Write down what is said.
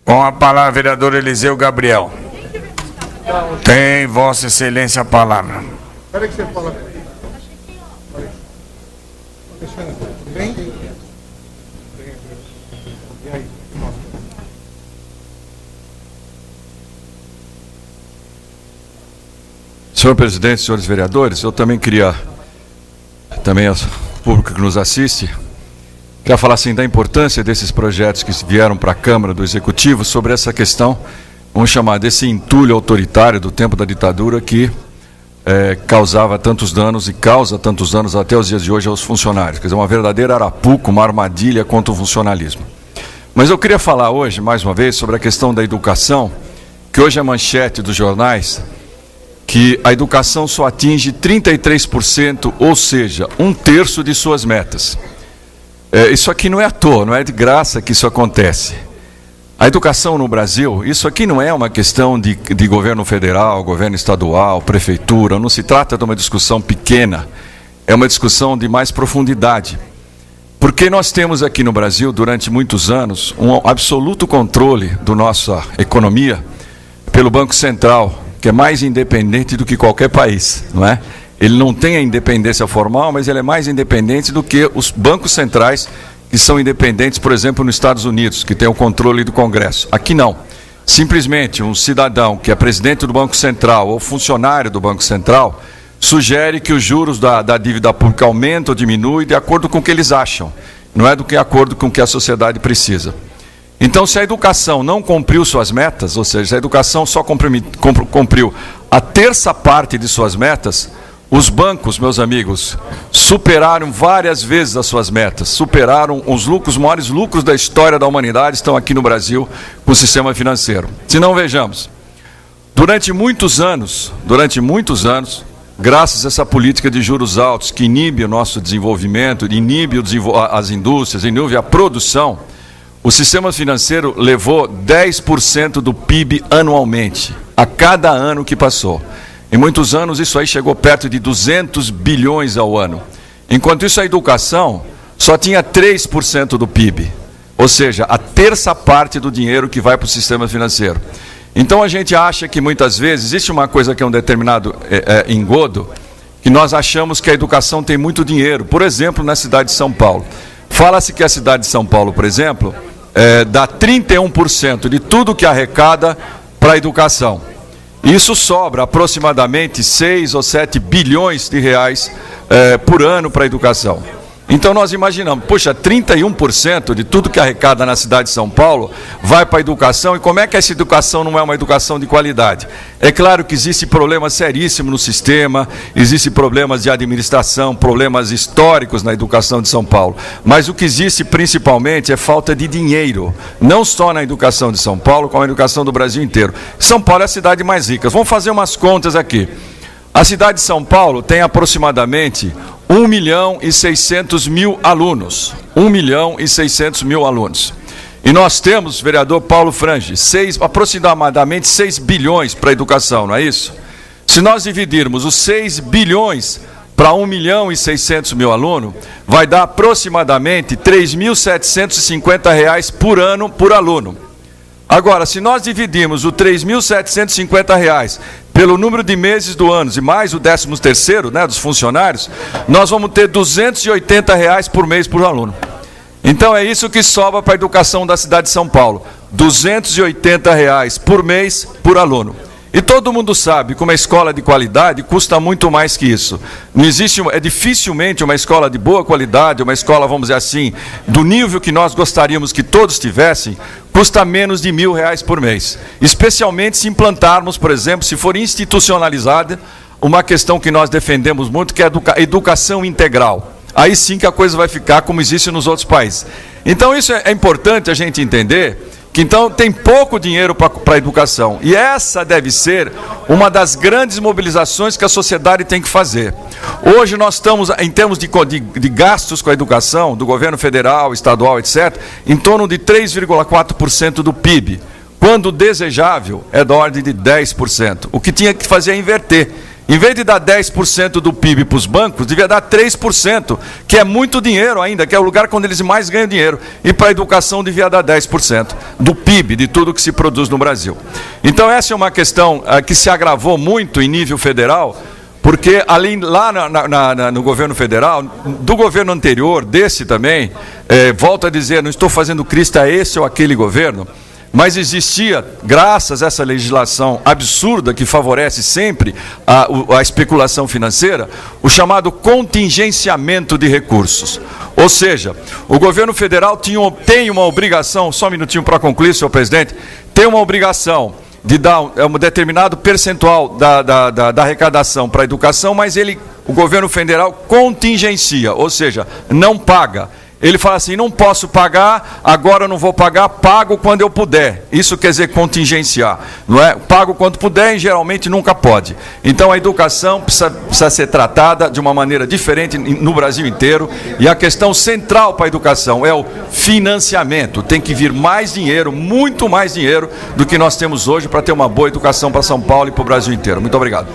Com a palavra, vereador Eliseu Gabriel. Tem Vossa Excelência a palavra. Espera que você fala. Tudo bem? E aí? Senhor presidente, senhores vereadores, eu também queria, também o público que nos assiste, queria falar assim da importância desses projetos que vieram para a Câmara do Executivo sobre essa questão, vamos chamar desse entulho autoritário do tempo da ditadura que causava tantos danos e causa tantos danos até os dias de hoje aos funcionários. Quer dizer, uma verdadeira arapuca, uma armadilha contra o funcionalismo. Mas eu queria falar hoje, mais uma vez, sobre a questão da educação, que hoje é manchete dos jornais, que a educação só atinge 33%, ou seja, 1/3 de suas metas. Isso aqui não é à toa, não é de graça que isso acontece. A educação no Brasil, isso aqui não é uma questão de governo federal, governo estadual, prefeitura, não se trata de uma discussão pequena, é uma discussão de mais profundidade. Porque nós temos aqui no Brasil, durante muitos anos, um absoluto controle da nossa economia pelo Banco Central, que é mais independente do que qualquer país, não é? Ele não tem a independência formal, mas ele é mais independente do que os bancos centrais, que são independentes, por exemplo, nos Estados Unidos, que tem o controle do Congresso. Aqui não. Simplesmente um cidadão que é presidente do Banco Central ou funcionário do Banco Central sugere que os juros da dívida pública aumentam ou diminuem de acordo com o que eles acham, não é de acordo com o que a sociedade precisa. Então, se a educação não cumpriu suas metas, ou seja, se a educação só cumpriu a 1/3 parte de suas metas, os bancos, meus amigos, superaram várias vezes as suas metas, superaram os maiores lucros da história da humanidade, estão aqui no Brasil com o sistema financeiro. Se não, vejamos, durante muitos anos, graças a essa política de juros altos, que inibe o nosso desenvolvimento, inibe as indústrias, inibe a produção, o sistema financeiro levou 10% do PIB anualmente, a cada ano que passou. Em muitos anos isso aí chegou perto de 200 bilhões ao ano. Enquanto isso a educação só tinha 3% do PIB, ou seja, a 1/3 parte do dinheiro que vai para o sistema financeiro. Então a gente acha que muitas vezes, existe uma coisa que é um determinado engodo, que nós achamos que a educação tem muito dinheiro. Por exemplo, na cidade de São Paulo. Fala-se que a cidade de São Paulo, por exemplo, dá 31% de tudo que arrecada para a educação. Isso sobra aproximadamente 6 ou 7 bilhões de reais por ano para a educação. Então nós imaginamos, puxa, 31% de tudo que arrecada na cidade de São Paulo vai para a educação, e como é que essa educação não é uma educação de qualidade? É claro que existe problema seríssimo no sistema, existe problemas de administração, problemas históricos na educação de São Paulo, mas o que existe principalmente é falta de dinheiro, não só na educação de São Paulo, como na educação do Brasil inteiro. São Paulo é a cidade mais rica. Vamos fazer umas contas aqui. A cidade de São Paulo tem aproximadamente 1.600.000 alunos. 1.600.000 alunos. E nós temos, vereador Paulo Frange, aproximadamente 6 bilhões para a educação, não é isso? Se nós dividirmos os 6 bilhões para 1.600.000 alunos, vai dar aproximadamente R$ 3.750 por ano por aluno. Agora, se nós dividirmos o R$ 3.750 pelo número de meses do ano e mais o 13º, né, dos funcionários, nós vamos ter R$ 280 por mês por aluno. Então é isso que sobra para a educação da cidade de São Paulo, R$ 280 por mês por aluno. E todo mundo sabe que uma escola de qualidade custa muito mais que isso. Não existe, dificilmente uma escola de boa qualidade, uma escola, vamos dizer assim, do nível que nós gostaríamos que todos tivessem, custa menos de R$ 1.000 por mês. Especialmente se implantarmos, por exemplo, se for institucionalizada, uma questão que nós defendemos muito, que é a educação integral. Aí sim que a coisa vai ficar como existe nos outros países. Então isso é importante a gente entender, que então tem pouco dinheiro para a educação. E essa deve ser uma das grandes mobilizações que a sociedade tem que fazer. Hoje nós estamos, em termos de gastos com a educação, do governo federal, estadual, etc., em torno de 3,4% do PIB, quando o desejável é da ordem de 10%. O que tinha que fazer é inverter. Em vez de dar 10% do PIB para os bancos, devia dar 3%, que é muito dinheiro ainda, que é o lugar onde eles mais ganham dinheiro. E para a educação devia dar 10% do PIB, de tudo que se produz no Brasil. Então essa é uma questão que se agravou muito em nível federal, porque além lá no governo federal, do governo anterior, desse também, volto a dizer, não estou fazendo crítica a esse ou aquele governo, mas existia, graças a essa legislação absurda que favorece sempre a especulação financeira, o chamado contingenciamento de recursos. Ou seja, o governo federal tem uma obrigação, só um minutinho para concluir, senhor presidente, tem uma obrigação de dar um determinado percentual da arrecadação para a educação, mas o governo federal contingencia, ou seja, não paga. Ele fala assim, não posso pagar, agora eu não vou pagar, pago quando eu puder. Isso quer dizer contingenciar, não é? Pago quando puder e geralmente nunca pode. Então a educação precisa ser tratada de uma maneira diferente no Brasil inteiro, e a questão central para a educação é o financiamento. Tem que vir mais dinheiro, muito mais dinheiro do que nós temos hoje para ter uma boa educação para São Paulo e para o Brasil inteiro. Muito obrigado.